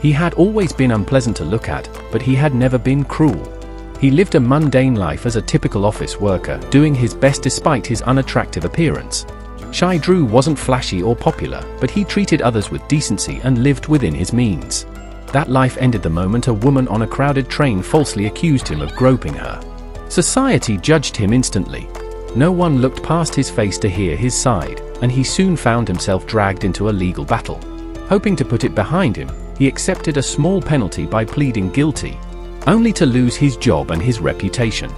He had always been unpleasant to look at, but he had never been cruel. He lived a mundane life as a typical office worker, doing his best despite his unattractive appearance. Shy Drew wasn't flashy or popular, but he treated others with decency and lived within his means. That life ended the moment a woman on a crowded train falsely accused him of groping her. Society judged him instantly. No one looked past his face to hear his side, and he soon found himself dragged into a legal battle. Hoping to put it behind him, he accepted a small penalty by pleading guilty, only to lose his job and his reputation.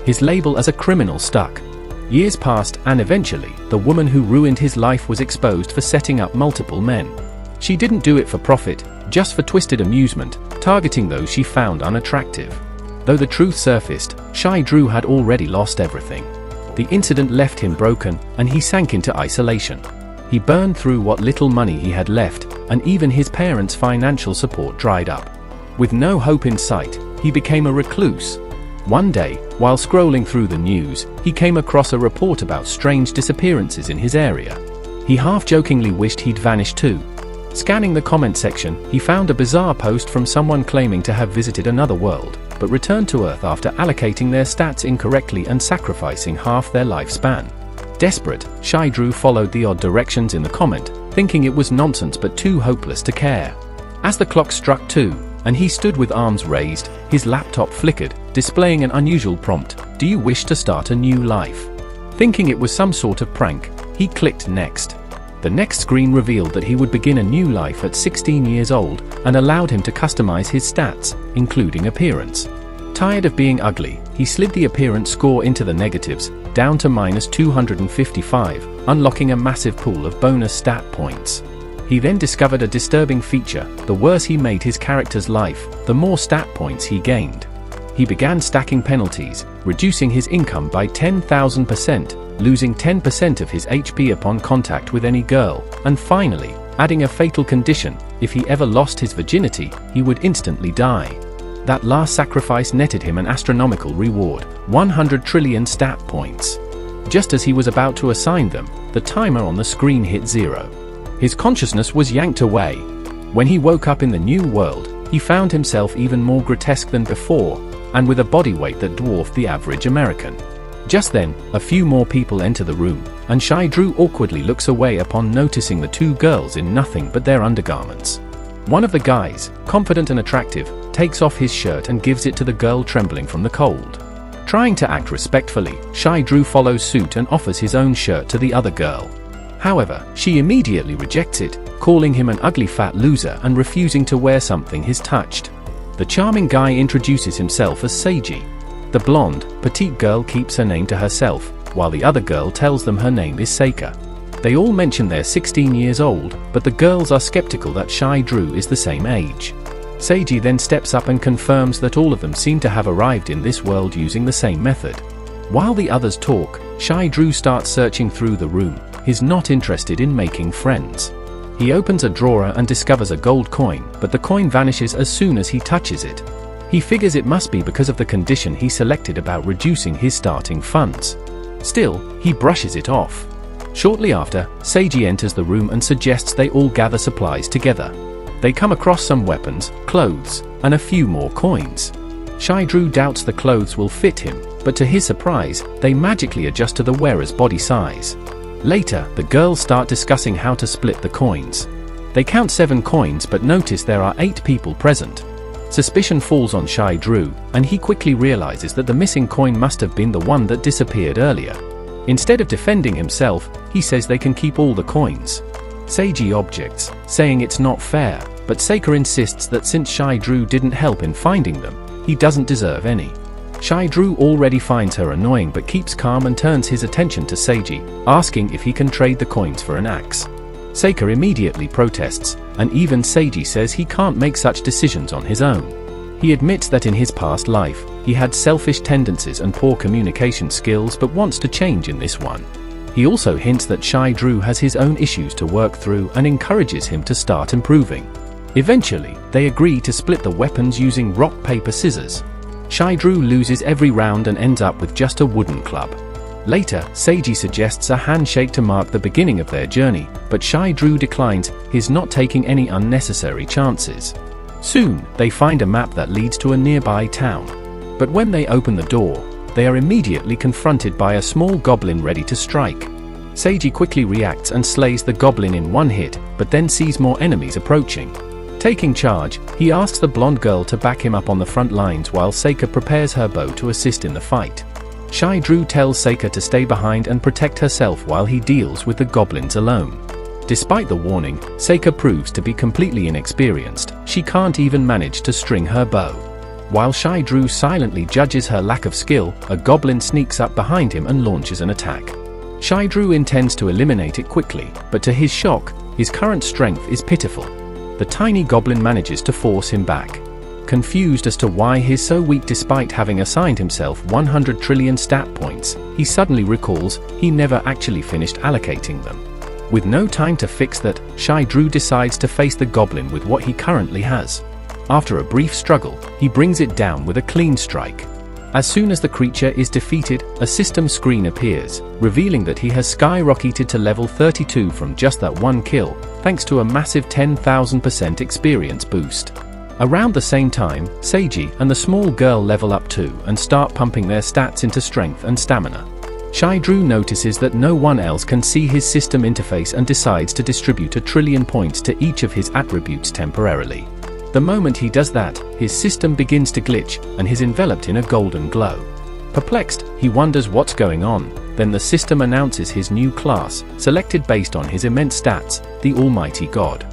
His label as a criminal stuck. Years passed, and eventually, the woman who ruined his life was exposed for setting up multiple men. She didn't do it for profit, just for twisted amusement, targeting those she found unattractive. Though the truth surfaced, Shy Drew had already lost everything. The incident left him broken, and he sank into isolation. He burned through what little money he had left, and even his parents' financial support dried up. With no hope in sight, he became a recluse. One day, while scrolling through the news, he came across a report about strange disappearances in his area. He half-jokingly wished he'd vanished too. Scanning the comment section, he found a bizarre post from someone claiming to have visited another world, but returned to Earth after allocating their stats incorrectly and sacrificing half their lifespan. Desperate, Shy Drew followed the odd directions in the comment, thinking it was nonsense but too hopeless to care. As the clock struck 2, and he stood with arms raised, his laptop flickered, displaying an unusual prompt: "Do you wish to start a new life?" Thinking it was some sort of prank, he clicked next. The next screen revealed that he would begin a new life at 16 years old, and allowed him to customize his stats, including appearance. Tired of being ugly, he slid the appearance score into the negatives, down to -255, unlocking a massive pool of bonus stat points. He then discovered a disturbing feature: the worse he made his character's life, the more stat points he gained. He began stacking penalties, reducing his income by 10,000%, losing 10% of his HP upon contact with any girl, and finally, adding a fatal condition: if he ever lost his virginity, he would instantly die. That last sacrifice netted him an astronomical reward, 100 trillion stat points. Just as he was about to assign them, the timer on the screen hit 0. His consciousness was yanked away. When he woke up in the new world, he found himself even more grotesque than before, and with a body weight that dwarfed the average American. Just then, a few more people enter the room, and Shy Drew awkwardly looks away upon noticing the two girls in nothing but their undergarments. One of the guys, confident and attractive, takes off his shirt and gives it to the girl trembling from the cold. Trying to act respectfully, Shy Drew follows suit and offers his own shirt to the other girl. However, she immediately rejects it, calling him an ugly fat loser and refusing to wear something he's touched. The charming guy introduces himself as Seiji. The blonde, petite girl keeps her name to herself, while the other girl tells them her name is Seika. They all mention they're 16 years old, but the girls are skeptical that Shy Drew is the same age. Seiji then steps up and confirms that all of them seem to have arrived in this world using the same method. While the others talk, Shy Drew starts searching through the room. He's not interested in making friends. He opens a drawer and discovers a gold coin, but the coin vanishes as soon as he touches it. He figures it must be because of the condition he selected about reducing his starting funds. Still, he brushes it off. Shortly after, Seiji enters the room and suggests they all gather supplies together. They come across some weapons, clothes, and a few more coins. Shy Drew doubts the clothes will fit him, but to his surprise, they magically adjust to the wearer's body size. Later, the girls start discussing how to split the coins. They count 7 coins but notice there are 8 people present. Suspicion falls on Shy Drew, and he quickly realizes that the missing coin must have been the one that disappeared earlier. Instead of defending himself, he says they can keep all the coins. Seiji objects, saying it's not fair, but Seika insists that since Shy Drew didn't help in finding them, he doesn't deserve any. Shy Drew already finds her annoying but keeps calm and turns his attention to Seiji, asking if he can trade the coins for an axe. Seika immediately protests, and even Seiji says he can't make such decisions on his own. He admits that in his past life, he had selfish tendencies and poor communication skills but wants to change in this one. He also hints that Shy Drew has his own issues to work through and encourages him to start improving. Eventually, they agree to split the weapons using rock, paper, scissors. Shy Drew loses every round and ends up with just a wooden club. Later, Seiji suggests a handshake to mark the beginning of their journey, but Shy Drew declines, he's not taking any unnecessary chances. Soon, they find a map that leads to a nearby town. But when they open the door, they are immediately confronted by a small goblin ready to strike. Seiji quickly reacts and slays the goblin in one hit, but then sees more enemies approaching. Taking charge, he asks the blonde girl to back him up on the front lines while Seika prepares her bow to assist in the fight. Shai-Dru tells Seika to stay behind and protect herself while he deals with the goblins alone. Despite the warning, Seika proves to be completely inexperienced. She can't even manage to string her bow. While Shai-Dru silently judges her lack of skill, a goblin sneaks up behind him and launches an attack. Shai-Dru intends to eliminate it quickly, but to his shock, his current strength is pitiful. The tiny goblin manages to force him back. Confused as to why he's so weak despite having assigned himself 100 trillion stat points, he suddenly recalls he never actually finished allocating them. With no time to fix that, Shai-Dru decides to face the goblin with what he currently has. After a brief struggle, he brings it down with a clean strike. As soon as the creature is defeated, a system screen appears, revealing that he has skyrocketed to level 32 from just that one kill, thanks to a massive 10,000% experience boost. Around the same time, Seiji and the small girl level up too and start pumping their stats into strength and stamina. Shai-Dru notices that no one else can see his system interface and decides to distribute 1 trillion points to each of his attributes temporarily. The moment he does that, his system begins to glitch, and he's enveloped in a golden glow. Perplexed, he wonders what's going on, then the system announces his new class, selected based on his immense stats, the Almighty God.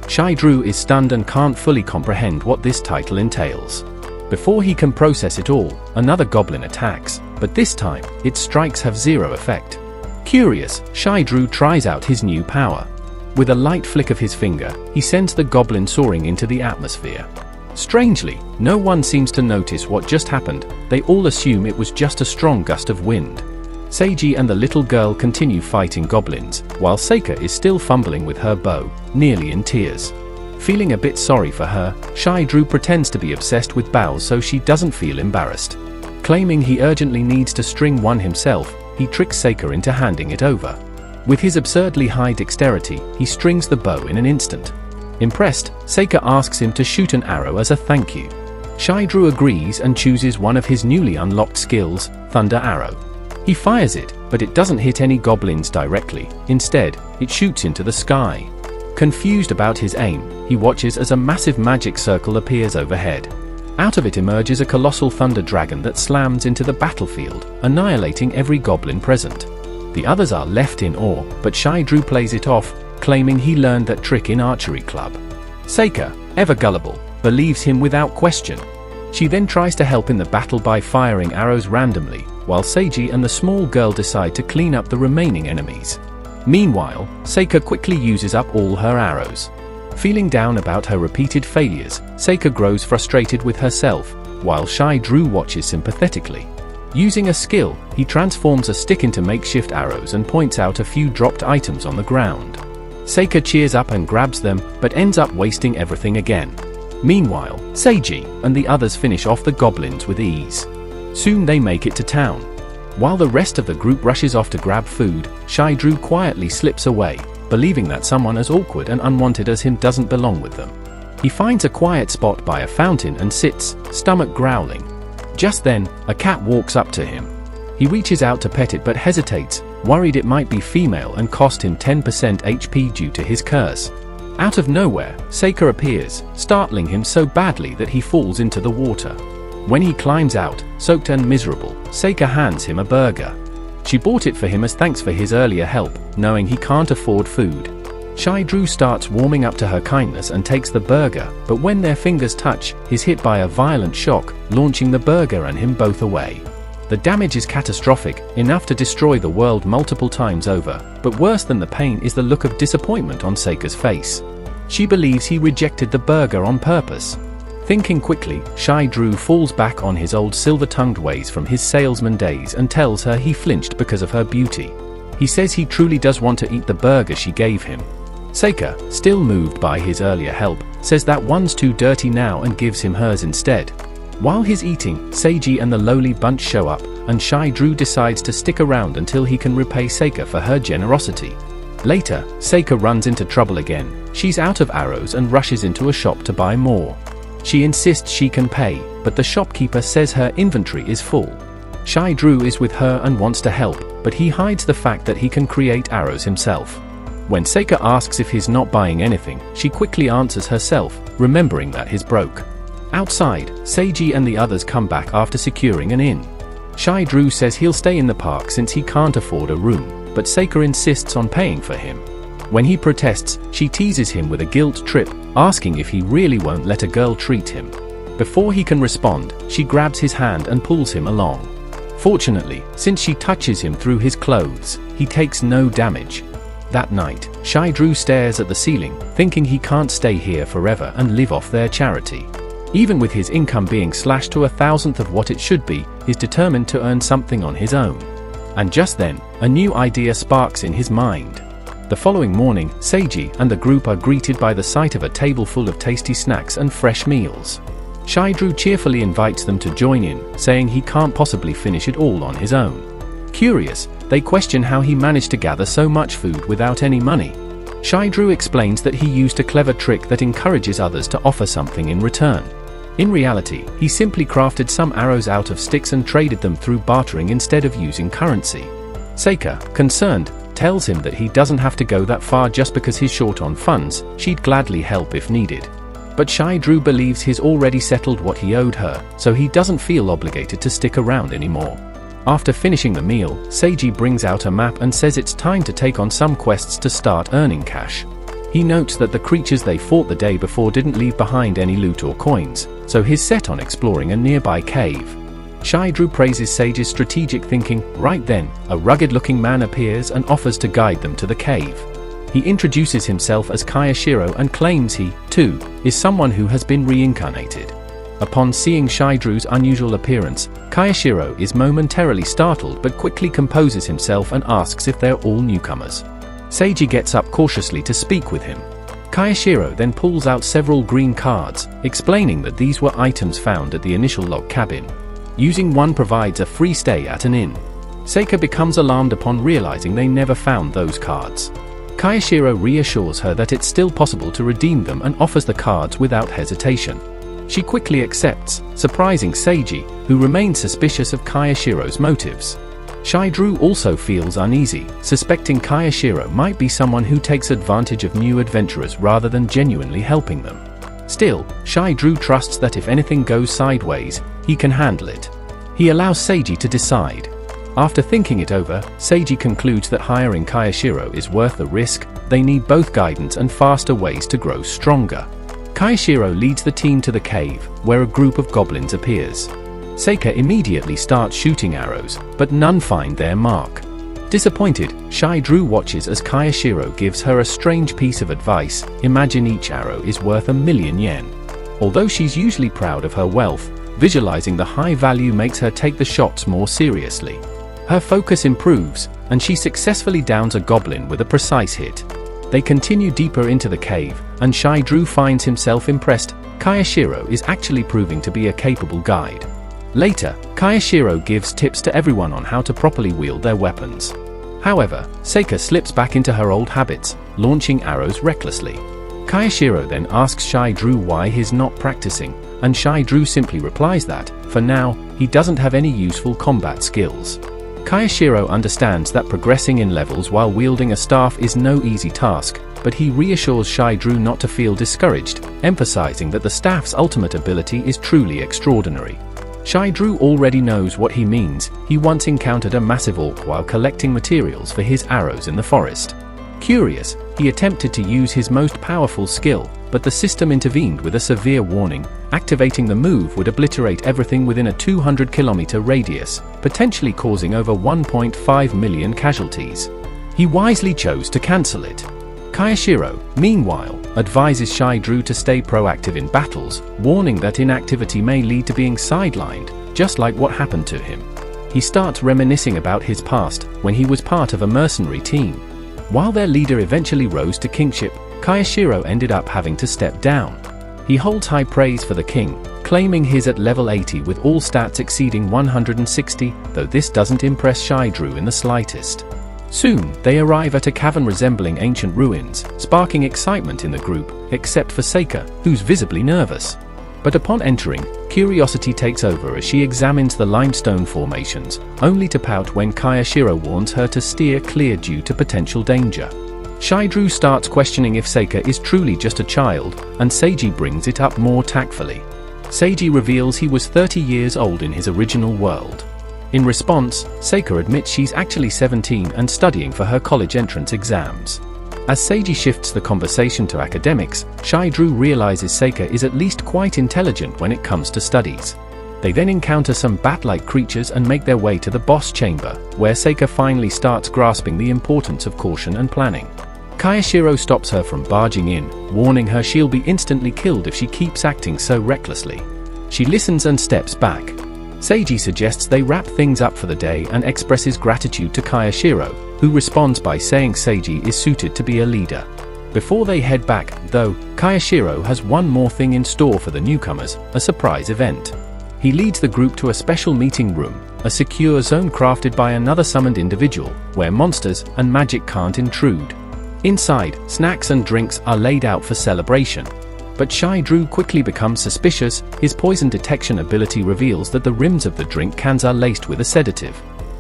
Shai-Dru is stunned and can't fully comprehend what this title entails. Before he can process it all, another goblin attacks, but this time, its strikes have zero effect. Curious, Shai-Dru tries out his new power. With a light flick of his finger, he sends the goblin soaring into the atmosphere. Strangely, no one seems to notice what just happened. They all assume it was just a strong gust of wind. Seiji and the little girl continue fighting goblins, while Seika is still fumbling with her bow, nearly in tears. Feeling a bit sorry for her, Shai-Dru pretends to be obsessed with bows so she doesn't feel embarrassed. Claiming he urgently needs to string one himself, he tricks Seika into handing it over. With his absurdly high dexterity, he strings the bow in an instant. Impressed, Seika asks him to shoot an arrow as a thank you. Shai-Dru agrees and chooses one of his newly unlocked skills, Thunder Arrow. He fires it, but it doesn't hit any goblins directly. Instead, it shoots into the sky. Confused about his aim, he watches as a massive magic circle appears overhead. Out of it emerges a colossal thunder dragon that slams into the battlefield, annihilating every goblin present. The others are left in awe, but Shai-Dru plays it off, claiming he learned that trick in archery club. Seika, ever gullible, believes him without question. She then tries to help in the battle by firing arrows randomly, while Seiji and the small girl decide to clean up the remaining enemies. Meanwhile, Seika quickly uses up all her arrows. Feeling down about her repeated failures, Seika grows frustrated with herself, while Shai-Dru watches sympathetically. Using a skill, he transforms a stick into makeshift arrows and points out a few dropped items on the ground. Seika cheers up and grabs them, but ends up wasting everything again. Meanwhile, Seiji and the others finish off the goblins with ease. Soon they make it to town. While the rest of the group rushes off to grab food, Shai-Dru quietly slips away, believing that someone as awkward and unwanted as him doesn't belong with them. He finds a quiet spot by a fountain and sits, stomach growling. Just then, a cat walks up to him. He reaches out to pet it but hesitates, worried it might be female and cost him 10% HP due to his curse. Out of nowhere, Seika appears, startling him so badly that he falls into the water. When he climbs out, soaked and miserable, Seika hands him a burger. She bought it for him as thanks for his earlier help, knowing he can't afford food. Shai-Dru starts warming up to her kindness and takes the burger, but when their fingers touch, he's hit by a violent shock, launching the burger and him both away. The damage is catastrophic, enough to destroy the world multiple times over, but worse than the pain is the look of disappointment on Seika's face. She believes he rejected the burger on purpose. Thinking quickly, Shai-Dru falls back on his old silver-tongued ways from his salesman days and tells her he flinched because of her beauty. He says he truly does want to eat the burger she gave him. Seika, still moved by his earlier help, says that one's too dirty now and gives him hers instead. While he's eating, Seiji and the lowly bunch show up, and Shai-Dru decides to stick around until he can repay Seika for her generosity. Later, Seika runs into trouble again. She's out of arrows and rushes into a shop to buy more. She insists she can pay, but the shopkeeper says her inventory is full. Shai-Dru is with her and wants to help, but he hides the fact that he can create arrows himself. When Seika asks if he's not buying anything, she quickly answers herself, remembering that he's broke. Outside, Seiji and the others come back after securing an inn. Shai-Dru says he'll stay in the park since he can't afford a room, but Seika insists on paying for him. When he protests, she teases him with a guilt trip, asking if he really won't let a girl treat him. Before he can respond, she grabs his hand and pulls him along. Fortunately, since she touches him through his clothes, he takes no damage. That night, Shai-Dru stares at the ceiling, thinking he can't stay here forever and live off their charity. Even with his income being slashed to 1,000th of what it should be, he's determined to earn something on his own. And just then, a new idea sparks in his mind. The following morning, Seiji and the group are greeted by the sight of a table full of tasty snacks and fresh meals. Shai-Dru cheerfully invites them to join in, saying he can't possibly finish it all on his own. Curious, they question how he managed to gather so much food without any money. Shai-Dru explains that he used a clever trick that encourages others to offer something in return. In reality, he simply crafted some arrows out of sticks and traded them through bartering instead of using currency. Seika, concerned, tells him that he doesn't have to go that far just because he's short on funds. She'd gladly help if needed. But Shai-Dru believes he's already settled what he owed her, so he doesn't feel obligated to stick around anymore. After finishing the meal, Seiji brings out a map and says it's time to take on some quests to start earning cash. He notes that the creatures they fought the day before didn't leave behind any loot or coins, so he's set on exploring a nearby cave. Shai-Dru praises Seiji's strategic thinking. Right then, a rugged-looking man appears and offers to guide them to the cave. He introduces himself as Kayashiro and claims he, too, is someone who has been reincarnated. Upon seeing Shai-Dru's unusual appearance, Kayashiro is momentarily startled but quickly composes himself and asks if they're all newcomers. Seiji gets up cautiously to speak with him. Kayashiro then pulls out several green cards, explaining that these were items found at the initial log cabin. Using one provides a free stay at an inn. Seika becomes alarmed upon realizing they never found those cards. Kayashiro reassures her that it's still possible to redeem them and offers the cards without hesitation. She quickly accepts, surprising Seiji, who remains suspicious of Kayashiro's motives. Shai-Dru also feels uneasy, suspecting Kayashiro might be someone who takes advantage of new adventurers rather than genuinely helping them. Still, Shai-Dru trusts that if anything goes sideways, he can handle it. He allows Seiji to decide. After thinking it over, Seiji concludes that hiring Kayashiro is worth the risk. They need both guidance and faster ways to grow stronger. Kayashiro leads the team to the cave, where a group of goblins appears. Seika immediately starts shooting arrows, but none find their mark. Disappointed, Shai-Dru watches as Kayashiro gives her a strange piece of advice. Imagine each arrow is worth 1,000,000 yen. Although she's usually proud of her wealth, visualizing the high value makes her take the shots more seriously. Her focus improves, and she successfully downs a goblin with a precise hit. They continue deeper into the cave, and Shai-Dru finds himself impressed. Kayashiro is actually proving to be a capable guide. Later, Kayashiro gives tips to everyone on how to properly wield their weapons. However, Seika slips back into her old habits, launching arrows recklessly. Kayashiro then asks Shai-Dru why he's not practicing, and Shai-Dru simply replies that, for now, he doesn't have any useful combat skills. Kayashiro understands that progressing in levels while wielding a staff is no easy task, but he reassures Shai-Dru not to feel discouraged, emphasizing that the staff's ultimate ability is truly extraordinary. Shai-Dru already knows what he means. He once encountered a massive orc while collecting materials for his arrows in the forest. Curious, he attempted to use his most powerful skill, but the system intervened with a severe warning. Activating the move would obliterate everything within a 200-kilometer radius, potentially causing over 1.5 million casualties. He wisely chose to cancel it. Kayashiro, meanwhile, advises Shai-Dru to stay proactive in battles, warning that inactivity may lead to being sidelined, just like what happened to him. He starts reminiscing about his past, when he was part of a mercenary team. While their leader eventually rose to kingship, Kayashiro ended up having to step down. He holds high praise for the king, claiming he's at level 80 with all stats exceeding 160, though this doesn't impress Shai-Dru in the slightest. Soon, they arrive at a cavern resembling ancient ruins, sparking excitement in the group, except for Seika, who's visibly nervous. But upon entering, curiosity takes over as she examines the limestone formations, only to pout when Kayashiro warns her to steer clear due to potential danger. Shidru starts questioning if Seika is truly just a child, and Seiji brings it up more tactfully. Seiji reveals he was 30 years old in his original world. In response, Seika admits she's actually 17 and studying for her college entrance exams. As Seiji shifts the conversation to academics, Shidru realizes Seika is at least quite intelligent when it comes to studies. They then encounter some bat-like creatures and make their way to the boss chamber, where Seika finally starts grasping the importance of caution and planning. Kayashiro stops her from barging in, warning her she'll be instantly killed if she keeps acting so recklessly. She listens and steps back. Seiji suggests they wrap things up for the day and expresses gratitude to Kayashiro, who responds by saying Seiji is suited to be a leader. Before they head back, though, Kayashiro has one more thing in store for the newcomers, a surprise event. He leads the group to a special meeting room, a secure zone crafted by another summoned individual, where monsters and magic can't intrude. Inside, snacks and drinks are laid out for celebration. But Shidru quickly becomes suspicious. His poison detection ability reveals that the rims of the drink cans are laced with a sedative.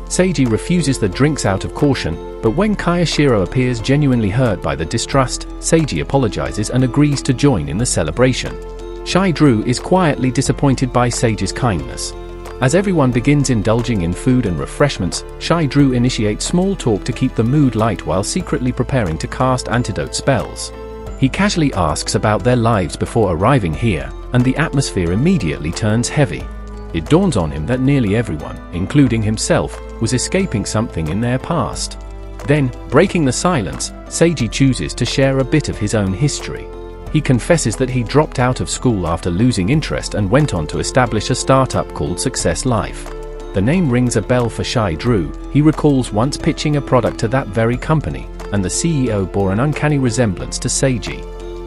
Seiji refuses the drinks out of caution, but when Kayashiro appears genuinely hurt by the distrust, Seiji apologizes and agrees to join in the celebration. Shidru is quietly disappointed by Seiji's kindness. As everyone begins indulging in food and refreshments, Shidru initiates small talk to keep the mood light while secretly preparing to cast antidote spells. He casually asks about their lives before arriving here, and the atmosphere immediately turns heavy. It dawns on him that nearly everyone, including himself, was escaping something in their past. Then, breaking the silence, Seiji chooses to share a bit of his own history. He confesses that he dropped out of school after losing interest and went on to establish a startup called Success Life. The name rings a bell for Shidru. He recalls once pitching a product to that very company, and the CEO bore an uncanny resemblance to Seiji.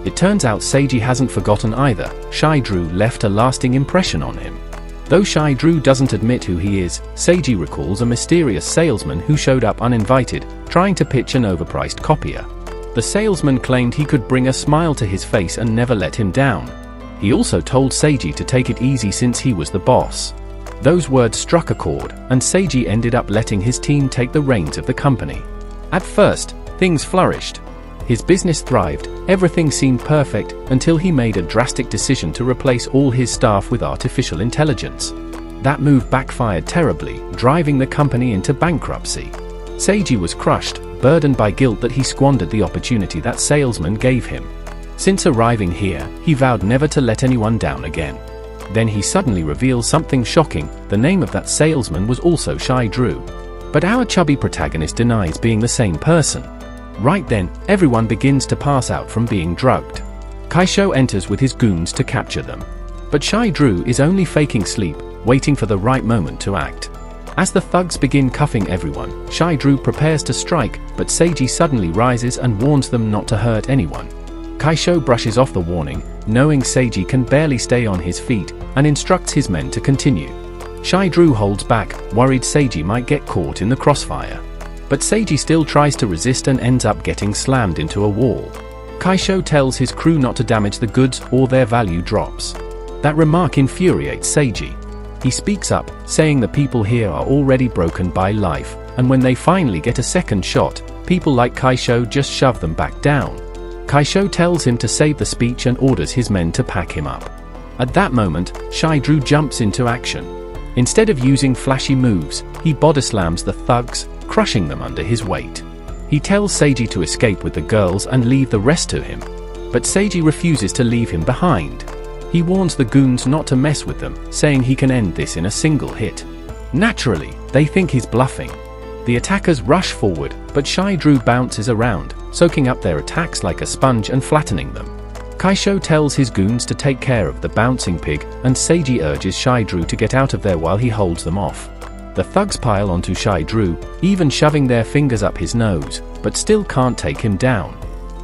It turns out Seiji hasn't forgotten either. Shidru left a lasting impression on him. Though Shidru doesn't admit who he is, Seiji recalls a mysterious salesman who showed up uninvited, trying to pitch an overpriced copier. The salesman claimed he could bring a smile to his face and never let him down. He also told Seiji to take it easy since he was the boss. Those words struck a chord, and Seiji ended up letting his team take the reins of the company. At first, things flourished. His business thrived, everything seemed perfect, until he made a drastic decision to replace all his staff with artificial intelligence. That move backfired terribly, driving the company into bankruptcy. Seiji was crushed, burdened by guilt that he squandered the opportunity that salesman gave him. Since arriving here, he vowed never to let anyone down again. Then he suddenly reveals something shocking. The name of that salesman was also Shidru. But our chubby protagonist denies being the same person. Right then, everyone begins to pass out from being drugged. Kaisho enters with his goons to capture them. But Shidru is only faking sleep, waiting for the right moment to act. As the thugs begin cuffing everyone, Shidru prepares to strike, but Seiji suddenly rises and warns them not to hurt anyone. Kaisho brushes off the warning, knowing Seiji can barely stay on his feet, and instructs his men to continue. Shidru holds back, worried Seiji might get caught in the crossfire. But Seiji still tries to resist and ends up getting slammed into a wall. Kaisho tells his crew not to damage the goods or their value drops. That remark infuriates Seiji. He speaks up, saying the people here are already broken by life, and when they finally get a second shot, people like Kaisho just shove them back down. Kaisho tells him to save the speech and orders his men to pack him up. At that moment, Shidru jumps into action. Instead of using flashy moves, he body slams the thugs, crushing them under his weight. He tells Seiji to escape with the girls and leave the rest to him. But Seiji refuses to leave him behind. He warns the goons not to mess with them, saying he can end this in a single hit. Naturally, they think he's bluffing. The attackers rush forward, but Shidru bounces around, soaking up their attacks like a sponge and flattening them. Kaisho tells his goons to take care of the bouncing pig, and Seiji urges Shidru to get out of there while he holds them off. The thugs pile onto Shidru, even shoving their fingers up his nose, but still can't take him down.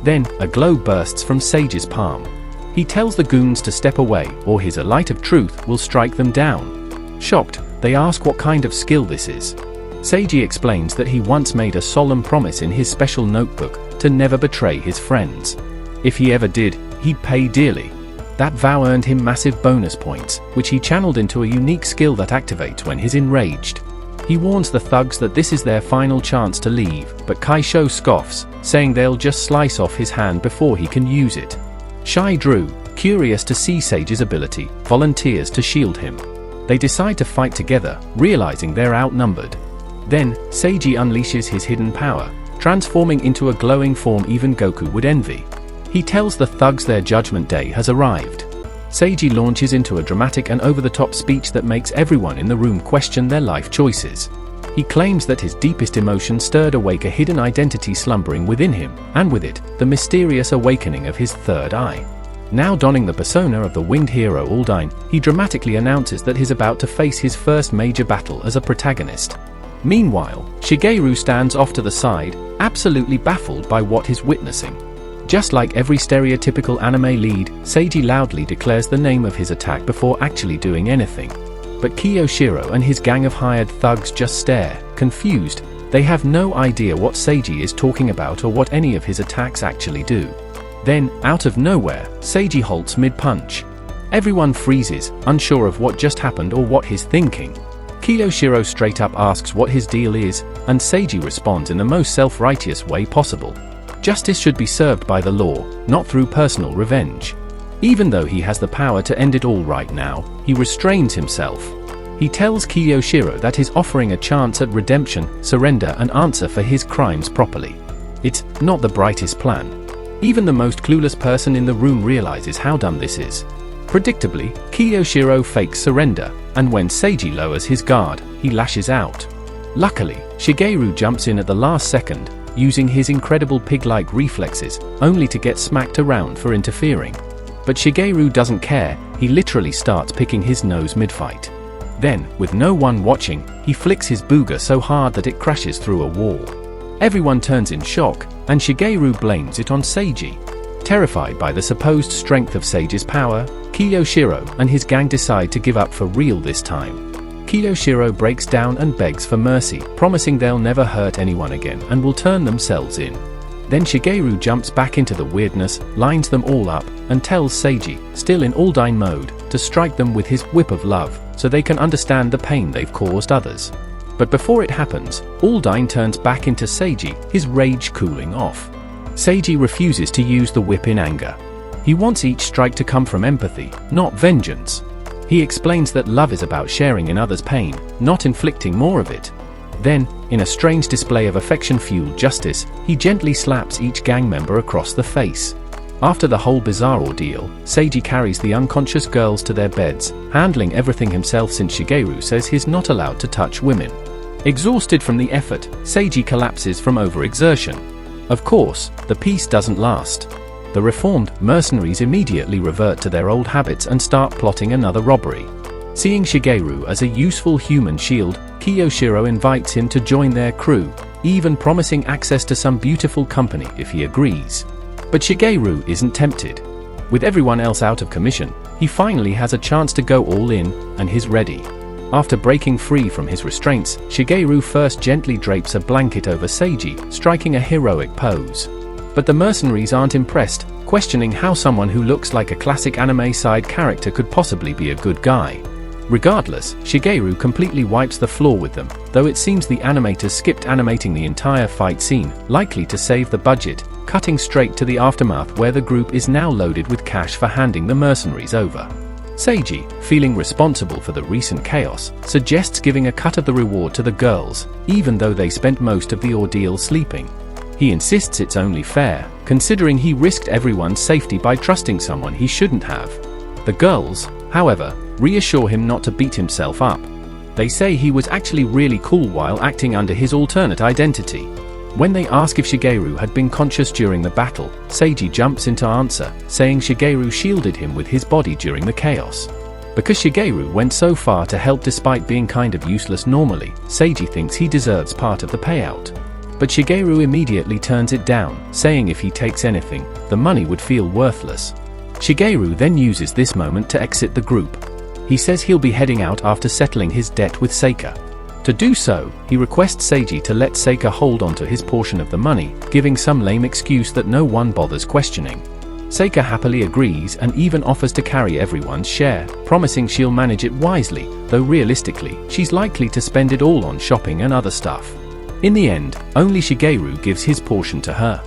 Then, a glow bursts from Seiji's palm. He tells the goons to step away, or his light of truth will strike them down. Shocked, they ask what kind of skill this is. Seiji explains that he once made a solemn promise in his special notebook to never betray his friends. If he ever did, he'd pay dearly. That vow earned him massive bonus points, which he channeled into a unique skill that activates when he's enraged. He warns the thugs that this is their final chance to leave, but Kaisho scoffs, saying they'll just slice off his hand before he can use it. Shy Drew, curious to see Sage's ability, volunteers to shield him. They decide to fight together, realizing they're outnumbered. Then, Seiji unleashes his hidden power, transforming into a glowing form even Goku would envy. He tells the thugs their judgment day has arrived. Seiji launches into a dramatic and over-the-top speech that makes everyone in the room question their life choices. He claims that his deepest emotion stirred awake a hidden identity slumbering within him, and with it, the mysterious awakening of his third eye. Now donning the persona of the winged hero Aldine, he dramatically announces that he's about to face his first major battle as a protagonist. Meanwhile, Shigeru stands off to the side, absolutely baffled by what he's witnessing. Just like every stereotypical anime lead, Seiji loudly declares the name of his attack before actually doing anything. But Kiyoshiro and his gang of hired thugs just stare, confused. They have no idea what Seiji is talking about or what any of his attacks actually do. Then, out of nowhere, Seiji halts mid-punch. Everyone freezes, unsure of what just happened or what he's thinking. Kiyoshiro straight up asks what his deal is, and Seiji responds in the most self-righteous way possible. Justice should be served by the law, not through personal revenge. Even though he has the power to end it all right now, he restrains himself. He tells Kiyoshiro that he's offering a chance at redemption, surrender and answer for his crimes properly. It's not the brightest plan. Even the most clueless person in the room realizes how dumb this is. Predictably, Kiyoshiro fakes surrender, and when Seiji lowers his guard, he lashes out. Luckily, Shigeru jumps in at the last second, using his incredible pig-like reflexes, only to get smacked around for interfering. But Shigeru doesn't care, he literally starts picking his nose mid-fight. Then, with no one watching, he flicks his booger so hard that it crashes through a wall. Everyone turns in shock, and Shigeru blames it on Seiji. Terrified by the supposed strength of Seiji's power, Kiyoshiro and his gang decide to give up for real this time. Kiyoshiro breaks down and begs for mercy, promising they'll never hurt anyone again and will turn themselves in. Then Shigeru jumps back into the weirdness, lines them all up, and tells Seiji, still in Aldine mode, to strike them with his whip of love, so they can understand the pain they've caused others. But before it happens, Aldine turns back into Seiji, his rage cooling off. Seiji refuses to use the whip in anger. He wants each strike to come from empathy, not vengeance. He explains that love is about sharing in others' pain, not inflicting more of it. Then, in a strange display of affection-fueled justice, he gently slaps each gang member across the face. After the whole bizarre ordeal, Seiji carries the unconscious girls to their beds, handling everything himself since Shigeru says he's not allowed to touch women. Exhausted from the effort, Seiji collapses from overexertion. Of course, the peace doesn't last. The reformed mercenaries immediately revert to their old habits and start plotting another robbery. Seeing Shigeru as a useful human shield, Kiyoshiro invites him to join their crew, even promising access to some beautiful company if he agrees. But Shigeru isn't tempted. With everyone else out of commission, he finally has a chance to go all in, and he's ready. After breaking free from his restraints, Shigeru first gently drapes a blanket over Seiji, striking a heroic pose. But the mercenaries aren't impressed, questioning how someone who looks like a classic anime side character could possibly be a good guy. Regardless, Shigeru completely wipes the floor with them, though it seems the animators skipped animating the entire fight scene, likely to save the budget, cutting straight to the aftermath where the group is now loaded with cash for handing the mercenaries over. Seiji, feeling responsible for the recent chaos, suggests giving a cut of the reward to the girls, even though they spent most of the ordeal sleeping. He insists it's only fair, considering he risked everyone's safety by trusting someone he shouldn't have. The girls, however, reassure him not to beat himself up. They say he was actually really cool while acting under his alternate identity. When they ask if Shigeru had been conscious during the battle, Seiji jumps in to answer, saying Shigeru shielded him with his body during the chaos. Because Shigeru went so far to help despite being kind of useless normally, Seiji thinks he deserves part of the payout. But Shigeru immediately turns it down, saying if he takes anything, the money would feel worthless. Shigeru then uses this moment to exit the group. He says he'll be heading out after settling his debt with Seika. To do so, he requests Seiji to let Seika hold onto his portion of the money, giving some lame excuse that no one bothers questioning. Seika happily agrees and even offers to carry everyone's share, promising she'll manage it wisely, though realistically, she's likely to spend it all on shopping and other stuff. In the end, only Shigeru gives his portion to her.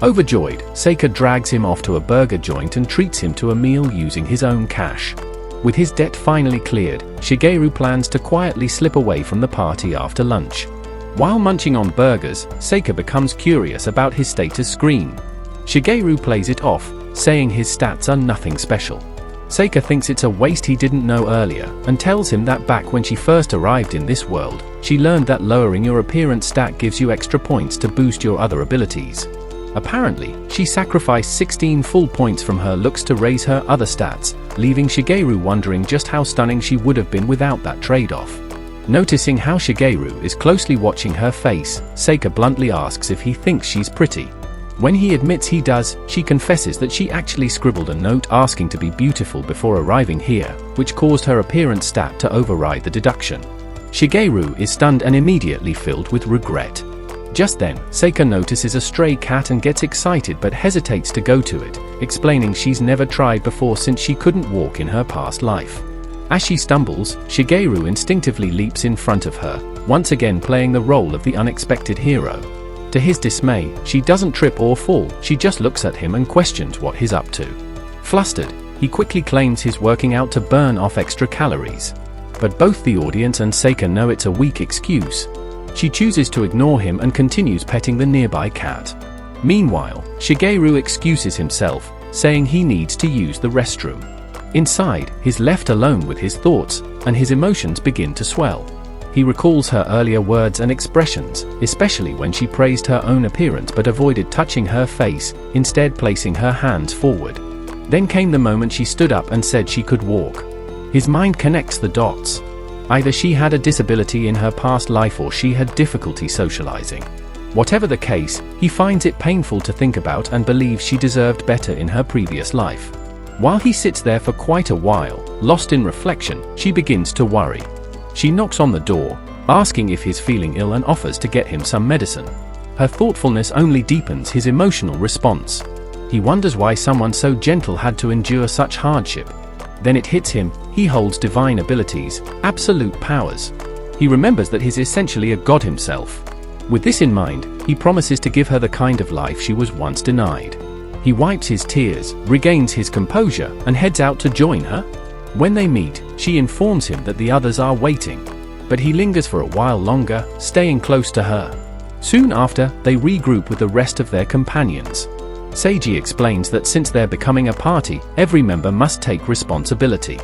Overjoyed, Seika drags him off to a burger joint and treats him to a meal using his own cash. With his debt finally cleared, Shigeru plans to quietly slip away from the party after lunch. While munching on burgers, Seika becomes curious about his status screen. Shigeru plays it off, saying his stats are nothing special. Seika thinks it's a waste he didn't know earlier, and tells him that back when she first arrived in this world, she learned that lowering your appearance stat gives you extra points to boost your other abilities. Apparently, she sacrificed 16 full points from her looks to raise her other stats, leaving Shigeru wondering just how stunning she would have been without that trade-off. Noticing how Shigeru is closely watching her face, Seika bluntly asks if he thinks she's pretty. When he admits he does, she confesses that she actually scribbled a note asking to be beautiful before arriving here, which caused her appearance stat to override the deduction. Shigeru is stunned and immediately filled with regret. Just then, Seika notices a stray cat and gets excited but hesitates to go to it, explaining she's never tried before since she couldn't walk in her past life. As she stumbles, Shigeru instinctively leaps in front of her, once again playing the role of the unexpected hero. To his dismay, she doesn't trip or fall, she just looks at him and questions what he's up to. Flustered, he quickly claims he's working out to burn off extra calories. But both the audience and Seika know it's a weak excuse. She chooses to ignore him and continues petting the nearby cat. Meanwhile, Shigeru excuses himself, saying he needs to use the restroom. Inside, he's left alone with his thoughts, and his emotions begin to swell. He recalls her earlier words and expressions, especially when she praised her own appearance but avoided touching her face, instead placing her hands forward. Then came the moment she stood up and said she could walk. His mind connects the dots. Either she had a disability in her past life or she had difficulty socializing. Whatever the case, he finds it painful to think about and believes she deserved better in her previous life. While he sits there for quite a while, lost in reflection, she begins to worry. She knocks on the door, asking if he's feeling ill and offers to get him some medicine. Her thoughtfulness only deepens his emotional response. He wonders why someone so gentle had to endure such hardship. Then it hits him, he holds divine abilities, absolute powers. He remembers that he's essentially a god himself. With this in mind, he promises to give her the kind of life she was once denied. He wipes his tears, regains his composure, and heads out to join her. When they meet, she informs him that the others are waiting. But he lingers for a while longer, staying close to her. Soon after, they regroup with the rest of their companions. Seiji explains that since they're becoming a party, every member must take responsibility.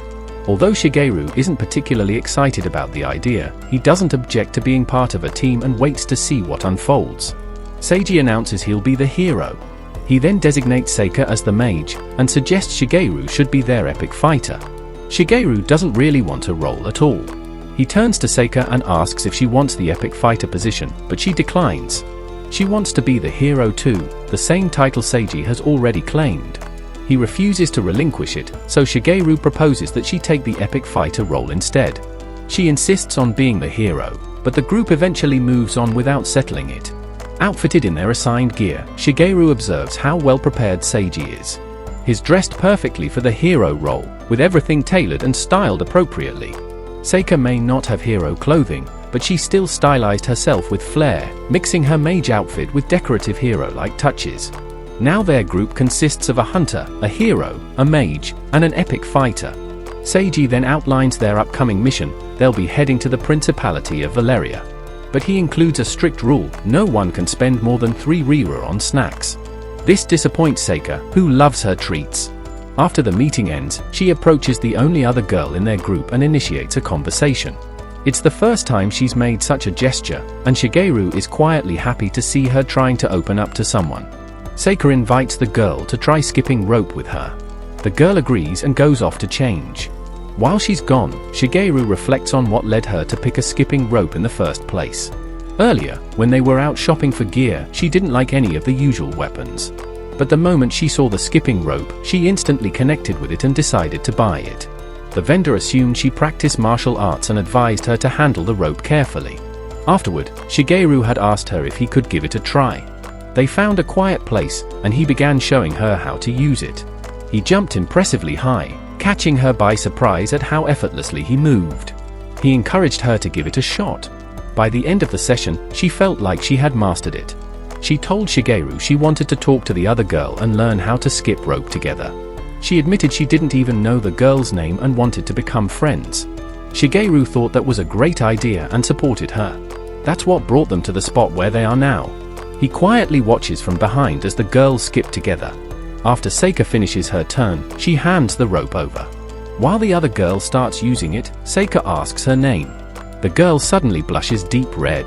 Although Shigeru isn't particularly excited about the idea, he doesn't object to being part of a team and waits to see what unfolds. Seiji announces he'll be the hero. He then designates Seika as the mage, and suggests Shigeru should be their epic fighter. Shigeru doesn't really want a role at all. He turns to Seika and asks if she wants the epic fighter position, but she declines. She wants to be the hero too, the same title Seiji has already claimed. He refuses to relinquish it, so Shigeru proposes that she take the epic fighter role instead. She insists on being the hero, but the group eventually moves on without settling it. Outfitted in their assigned gear, Shigeru observes how well prepared Seiji is. He's dressed perfectly for the hero role, with everything tailored and styled appropriately. Seika may not have hero clothing, but she still stylized herself with flair, mixing her mage outfit with decorative hero-like touches. Now their group consists of a hunter, a hero, a mage, and an epic fighter. Seiji then outlines their upcoming mission. They'll be heading to the Principality of Valeria. But he includes a strict rule: no one can spend more than 3 rira on snacks. This disappoints Seika, who loves her treats. After the meeting ends, she approaches the only other girl in their group and initiates a conversation. It's the first time she's made such a gesture, and Shigeru is quietly happy to see her trying to open up to someone. Seika invites the girl to try skipping rope with her. The girl agrees and goes off to change. While she's gone, Shigeru reflects on what led her to pick a skipping rope in the first place. Earlier, when they were out shopping for gear, she didn't like any of the usual weapons. But the moment she saw the skipping rope, she instantly connected with it and decided to buy it. The vendor assumed she practiced martial arts and advised her to handle the rope carefully. Afterward, Shigeru had asked her if he could give it a try. They found a quiet place, and he began showing her how to use it. He jumped impressively high, catching her by surprise at how effortlessly he moved. He encouraged her to give it a shot. By the end of the session, she felt like she had mastered it. She told Shigeru she wanted to talk to the other girl and learn how to skip rope together. She admitted she didn't even know the girl's name and wanted to become friends. Shigeru thought that was a great idea and supported her. That's what brought them to the spot where they are now. He quietly watches from behind as the girls skip together. After Seika finishes her turn, she hands the rope over. While the other girl starts using it, Seika asks her name. The girl suddenly blushes deep red.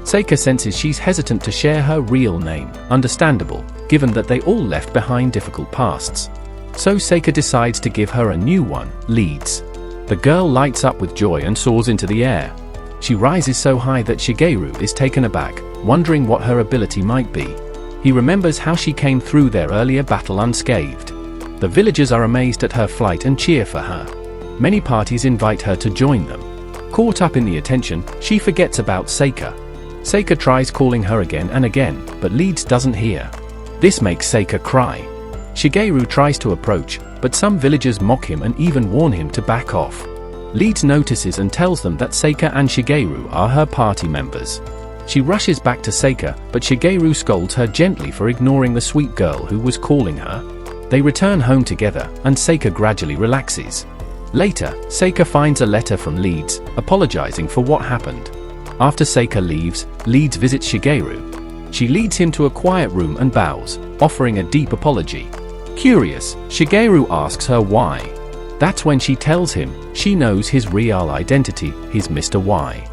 Seika senses she's hesitant to share her real name, understandable, given that they all left behind difficult pasts. So Seika decides to give her a new one, Leeds. The girl lights up with joy and soars into the air. She rises so high that Shigeru is taken aback, wondering what her ability might be. He remembers how she came through their earlier battle unscathed. The villagers are amazed at her flight and cheer for her. Many parties invite her to join them. Caught up in the attention, she forgets about Seika. Seika tries calling her again and again, but Leeds doesn't hear. This makes Seika cry. Shigeru tries to approach, but some villagers mock him and even warn him to back off. Leeds notices and tells them that Seika and Shigeru are her party members. She rushes back to Seika, but Shigeru scolds her gently for ignoring the sweet girl who was calling her. They return home together, and Seika gradually relaxes. Later, Seika finds a letter from Leeds, apologizing for what happened. After Seika leaves, Leeds visits Shigeru. She leads him to a quiet room and bows, offering a deep apology. Curious, Shigeru asks her why. That's when she tells him she knows his real identity, he's Mr. Y.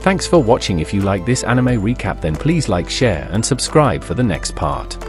Thanks for watching. If you like this anime recap, then please like, share and subscribe for the next part.